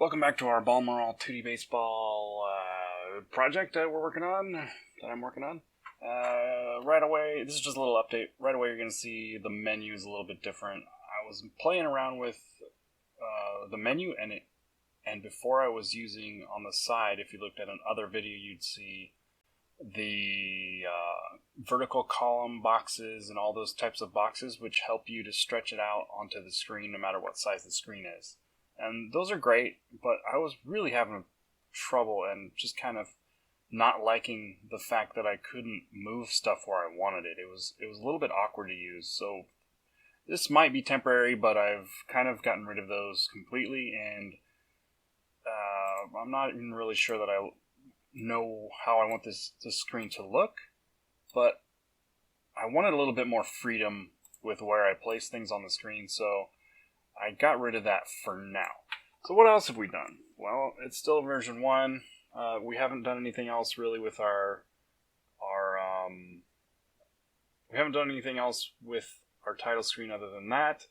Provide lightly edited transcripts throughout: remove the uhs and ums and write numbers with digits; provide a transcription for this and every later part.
Welcome back to our Balmoral 2D baseball project that I'm working on. Right away, this is just a little update. Right away, you're going to see the menu is a little bit different. I was playing around with the menu, and before I was using on the side, if you looked at another video, you'd see the vertical column boxes and all those types of boxes, which help you to stretch it out onto the screen no matter what size the screen is. And those are great, but I was really having trouble and just kind of not liking the fact that I couldn't move stuff where I wanted it. It was a little bit awkward to use, so this might be temporary, but I've kind of gotten rid of those completely, and I'm not even really sure that I know how I want this screen to look, but I wanted a little bit more freedom with where I place things on the screen, so I got rid of that for now. So what else have we done? Well, it's still version 1. We haven't done anything else really with we haven't done anything else with our title screen other than that.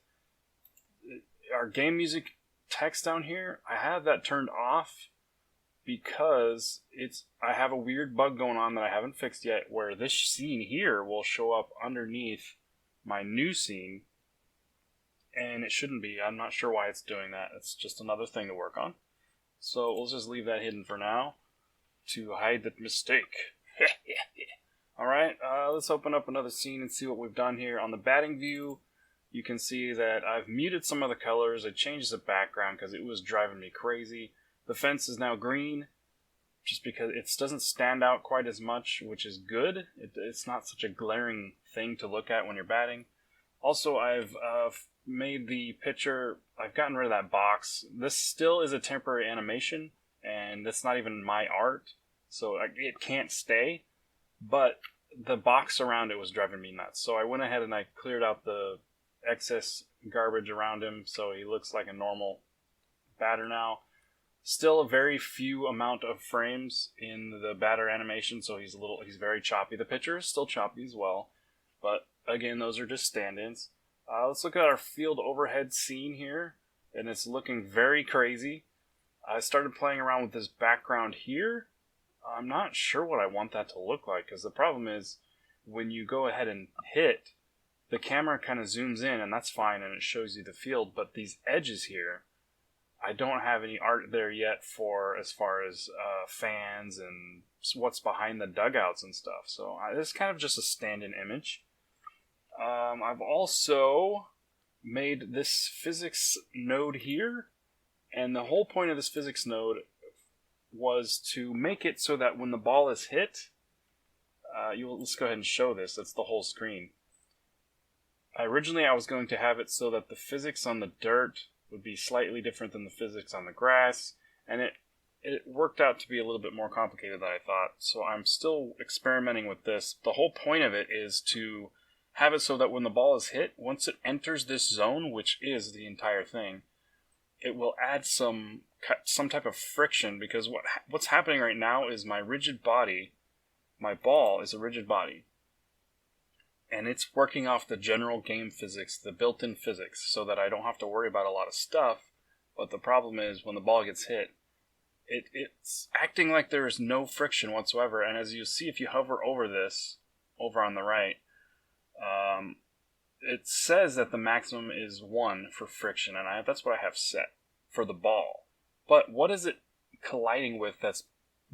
Our game music text down here, I have that turned off because I have a weird bug going on that I haven't fixed yet, where this scene here will show up underneath my new scene. And it shouldn't be. I'm not sure why it's doing that. It's just another thing to work on. So we'll just leave that hidden for now to hide the mistake. Alright, let's open up another scene and see what we've done here. On the batting view, you can see that I've muted some of the colors. I changed the background because it was driving me crazy. The fence is now green just because it doesn't stand out quite as much, which is good. It's not such a glaring thing to look at when you're batting. Also, I've made the picture, I've gotten rid of that box. This still is a temporary animation, and that's not even my art, so it can't stay, but the box around it was driving me nuts. So I went ahead and I cleared out the excess garbage around him, so he looks like a normal batter now. Still a very few amount of frames in the batter animation, so he's very choppy. The pitcher is still choppy as well, but again, those are just stand-ins. Let's look at our field overhead scene here, and it's looking very crazy. I started playing around with this background here. I'm not sure what I want that to look like, because the problem is when you go ahead and hit, the camera kind of zooms in, and that's fine, and it shows you the field, but these edges here, I don't have any art there yet for as far as fans and what's behind the dugouts and stuff, so this is kind of just a stand-in image. I've also made this physics node here, and the whole point of this physics node was to make it so that when the ball is hit, let's go ahead and show this. That's the whole screen. Originally, I was going to have it so that the physics on the dirt would be slightly different than the physics on the grass, and it worked out to be a little bit more complicated than I thought, so I'm still experimenting with this. The whole point of it is to have it so that when the ball is hit, once it enters this zone, which is the entire thing, it will add some type of friction, because what's happening right now is my ball is a rigid body, and it's working off the general game physics, the built-in physics, so that I don't have to worry about a lot of stuff. But the problem is when the ball gets hit, it's acting like there is no friction whatsoever, and as you see if you hover over this, over on the right, it says that the maximum is 1 for friction, and that's what I have set for the ball. But what is it colliding with that's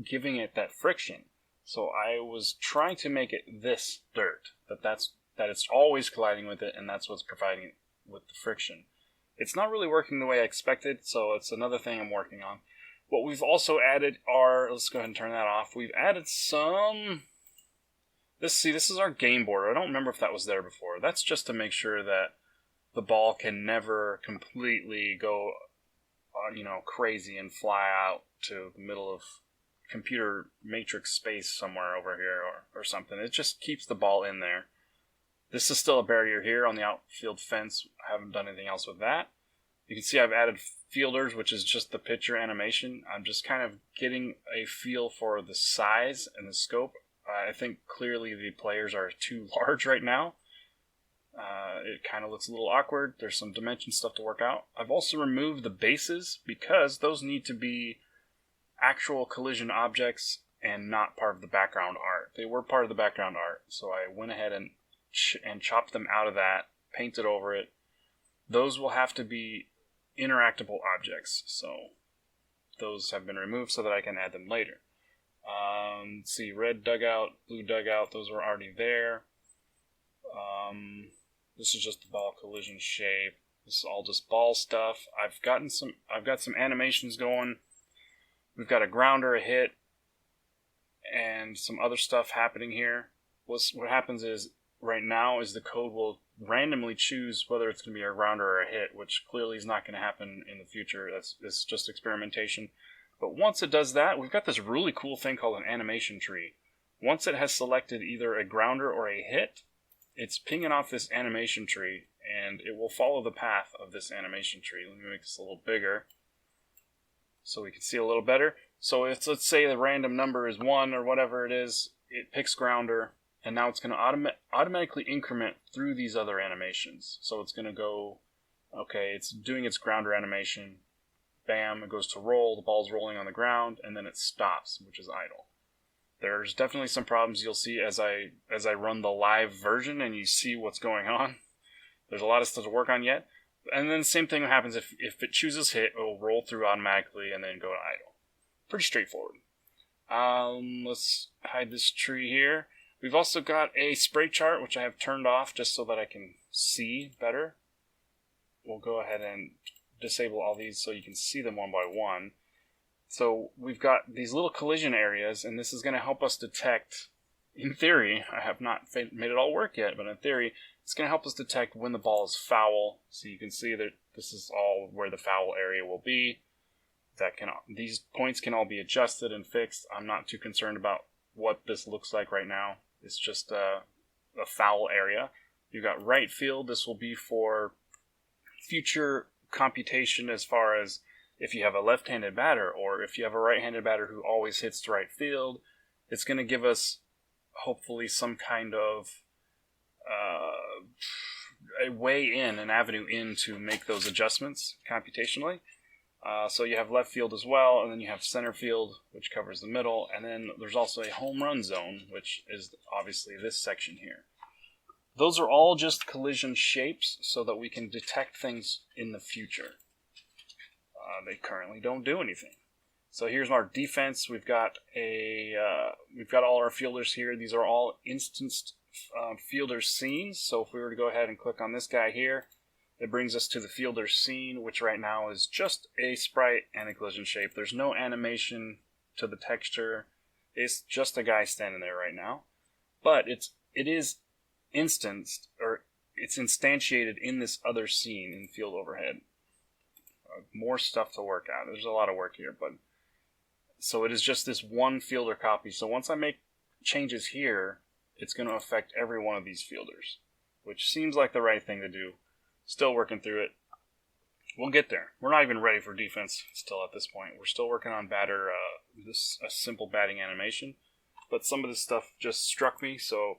giving it that friction? So I was trying to make it this dirt, that it's always colliding with it, and that's what's providing it with the friction. It's not really working the way I expected, so it's another thing I'm working on. What we've also added let's go ahead and turn that off. We've added some... This is our game border. I don't remember if that was there before. That's just to make sure that the ball can never completely go, crazy and fly out to the middle of computer matrix space somewhere over here or something. It just keeps the ball in there. This is still a barrier here on the outfield fence. I haven't done anything else with that. You can see I've added fielders, which is just the pitcher animation. I'm just kind of getting a feel for the size and the scope. I think clearly the players are too large right now. It kind of looks a little awkward. There's some dimension stuff to work out. I've also removed the bases because those need to be actual collision objects and not part of the background art. They were part of the background art, so I went ahead and chopped them out of that, painted over it. Those will have to be interactable objects, so those have been removed so that I can add them later. Let's see, red dugout, blue dugout, those were already there. This is just the ball collision shape. This is all just ball stuff. I've got some animations going. We've got a grounder, a hit, and some other stuff happening here. What happens is, right now, is the code will randomly choose whether it's going to be a grounder or a hit, which clearly is not going to happen in the future. It's just experimentation. But once it does that, we've got this really cool thing called an animation tree. Once it has selected either a grounder or a hit, it's pinging off this animation tree, and it will follow the path of this animation tree. Let me make this a little bigger so we can see a little better. So if, let's say the random number is 1 or whatever it is, it picks grounder, and now it's going to automatically increment through these other animations. So it's going to go, okay, it's doing its grounder animation, bam, it goes to roll, the ball's rolling on the ground, and then it stops, which is idle. There's definitely some problems you'll see as I run the live version and you see what's going on. There's a lot of stuff to work on yet. And then the same thing happens if it chooses hit, it will roll through automatically and then go to idle. Pretty straightforward. Let's hide this tree here. We've also got a spray chart, which I have turned off just so that I can see better. We'll go ahead and disable all these so you can see them one by one. So we've got these little collision areas, and this is going to help us detect, in theory, I have not made it all work yet, but in theory, it's going to help us detect when the ball is foul. So you can see that this is all where the foul area will be. These points can all be adjusted and fixed. I'm not too concerned about what this looks like right now. It's just a foul area. You've got right field. This will be for future computation as far as if you have a left-handed batter or if you have a right-handed batter who always hits to right field. It's going to give us hopefully some kind of a way in, an avenue in to make those adjustments computationally. So you have left field as well, and then you have center field, which covers the middle, and then there's also a home run zone, which is obviously this section here. Those are all just collision shapes so that we can detect things in the future. They currently don't do anything. So here's our defense. We've got all our fielders here. These are all instanced fielder scenes. So if we were to go ahead and click on this guy here, it brings us to the fielder scene, which right now is just a sprite and a collision shape. There's no animation to the texture. It's just a guy standing there right now. But it is instanced, or it's instantiated in this other scene in field overhead. More stuff to work out. There's a lot of work here, but so it is just this one fielder copy. So once I make changes here, it's going to affect every one of these fielders, which seems like the right thing to do. Still working through it. We'll get there. We're not even ready for defense still at this point. We're still working on a simple batting animation, but some of this stuff just struck me, so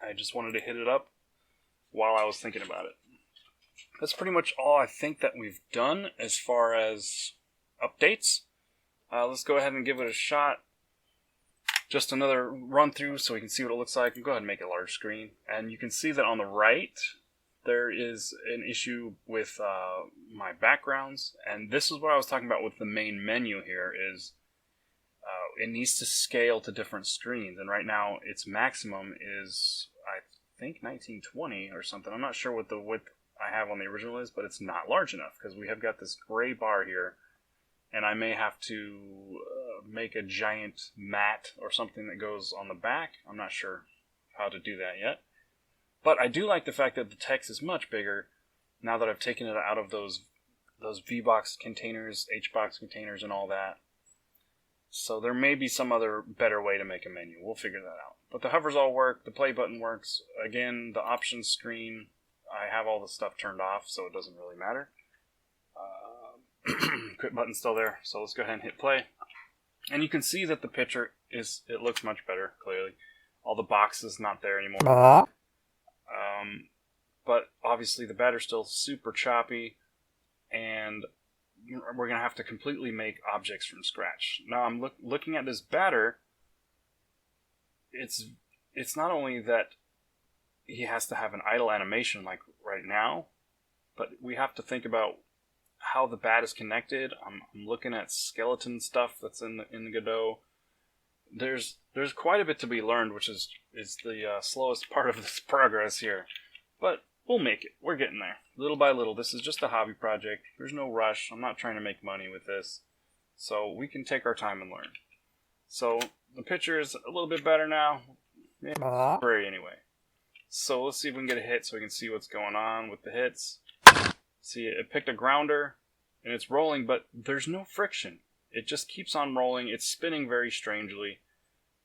I just wanted to hit it up while I was thinking about it. That's pretty much all I think that we've done as far as updates. Let's go ahead and give it a shot. Just another run through so we can see what it looks like. Go ahead and make it a large screen. And you can see that on the right, there is an issue with my backgrounds. And this is what I was talking about with the main menu here is it needs to scale to different screens. And right now, its maximum is, I think, 1920 or something. I'm not sure what the width I have on the original is, but it's not large enough because we have got this gray bar here, and I may have to make a giant mat or something that goes on the back. I'm not sure how to do that yet, but I do like the fact that the text is much bigger now that I've taken it out of those V-box containers, H-box containers, and all that. So there may be some other better way to make a menu. We'll figure that out. But the hovers all work. The play button works. Again, the options screen, I have all the stuff turned off, so it doesn't really matter. Quit button's still there, so let's go ahead and hit play. And you can see that the picture it looks much better, clearly. All the boxes not there anymore. But obviously the batter's still super choppy, and we're going to have to completely make objects from scratch. Now I'm looking at this batter. It's not only that he has to have an idle animation like right now, but we have to think about how the bat is connected. I'm looking at skeleton stuff that's in the Godot. There's quite a bit to be learned, which is the slowest part of this progress here. But we'll make it. We're getting there. Little by little. This is just a hobby project. There's no rush. I'm not trying to make money with this. So we can take our time and learn. So the picture is a little bit better now. Yeah, anyway. So let's see if we can get a hit so we can see what's going on with the hits. See, it picked a grounder, and it's rolling, but there's no friction. It just keeps on rolling. It's spinning very strangely,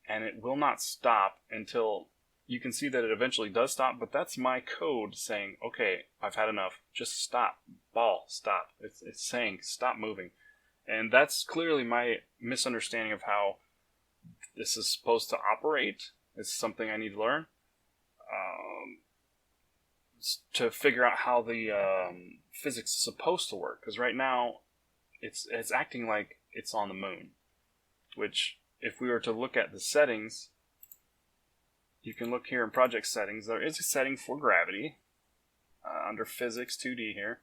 and it will not stop until you can see that it eventually does stop, but that's my code saying, okay, I've had enough. Just stop. Ball, stop. It's saying stop moving. And that's clearly my misunderstanding of how this is supposed to operate. It's something I need to learn. To figure out how the physics is supposed to work, because right now it's acting like it's on the moon, which if we were to look at the settings, you can look here in project settings. There is a setting for gravity under physics 2D here.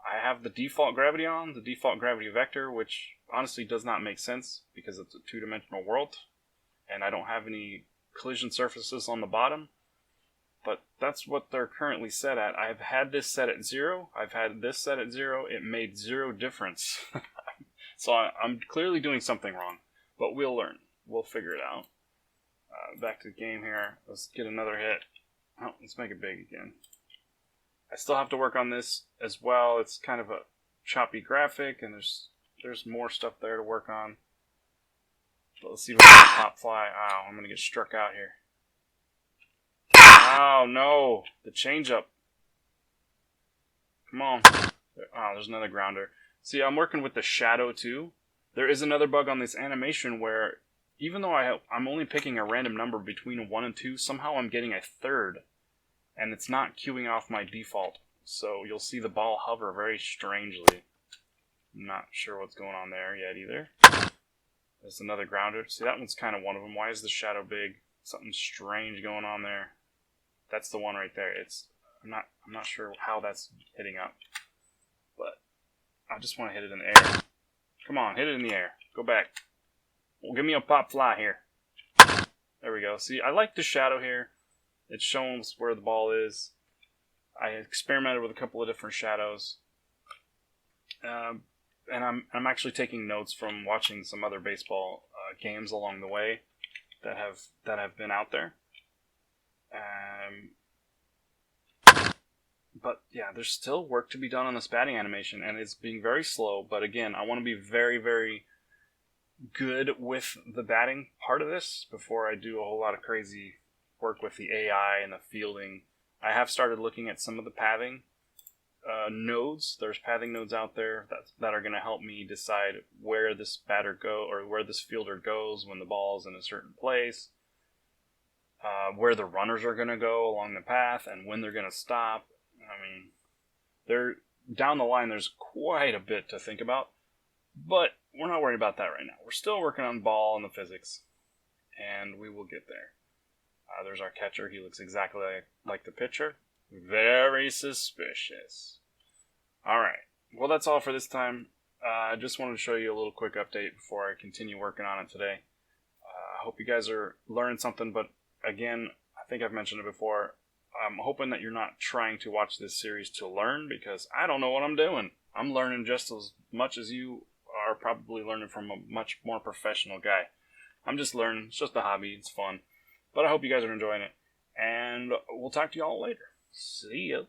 I have the default gravity on, the default gravity vector, which honestly does not make sense because it's a two-dimensional world and I don't have any collision surfaces on the bottom. But that's what they're currently set at. I've had this set at 0. I've had this set at 0. It made 0 difference. So I'm clearly doing something wrong. But we'll learn. We'll figure it out. Back to the game here. Let's get another hit. Oh, let's make it big again. I still have to work on this as well. It's kind of a choppy graphic, and there's more stuff there to work on. But let's see if we can pop fly. Oh, I'm going to get struck out here. Oh, no. The changeup. Come on. Oh, there's another grounder. See, I'm working with the shadow, too. There is another bug on this animation where, even though I'm only picking a random number between 1 and 2, somehow I'm getting a third. And it's not queuing off my default. So you'll see the ball hover very strangely. I'm not sure what's going on there yet, either. There's another grounder. See, that one's kind of one of them. Why is the shadow big? Something strange going on there. That's the one right there. I'm not sure how that's hitting up, but I just want to hit it in the air. Come on, hit it in the air. Go back. Well, give me a pop fly here. There we go. See, I like the shadow here. It's showing us where the ball is. I experimented with a couple of different shadows, and I'm actually taking notes from watching some other baseball games along the way that have been out there. But yeah, there's still work to be done on this batting animation, and it's being very slow. But again, I want to be very, very good with the batting part of this before I do a whole lot of crazy work with the AI and the fielding. I have started looking at some of the pathing nodes. There's pathing nodes out there that are going to help me decide where this batter or where this fielder goes when the ball's in a certain place. Where the runners are going to go along the path and when they're going to stop. I mean, down the line, there's quite a bit to think about, but we're not worried about that right now. We're still working on ball and the physics, and we will get there. There's our catcher. He looks exactly like the pitcher. Very suspicious. All right. Well, that's all for this time. I just wanted to show you a little quick update before I continue working on it today. I hope you guys are learning something, but again, I think I've mentioned it before. I'm hoping that you're not trying to watch this series to learn, because I don't know what I'm doing. I'm learning just as much as you are probably learning from a much more professional guy. I'm just learning. It's just a hobby. It's fun. But I hope you guys are enjoying it. And we'll talk to you all later. See ya.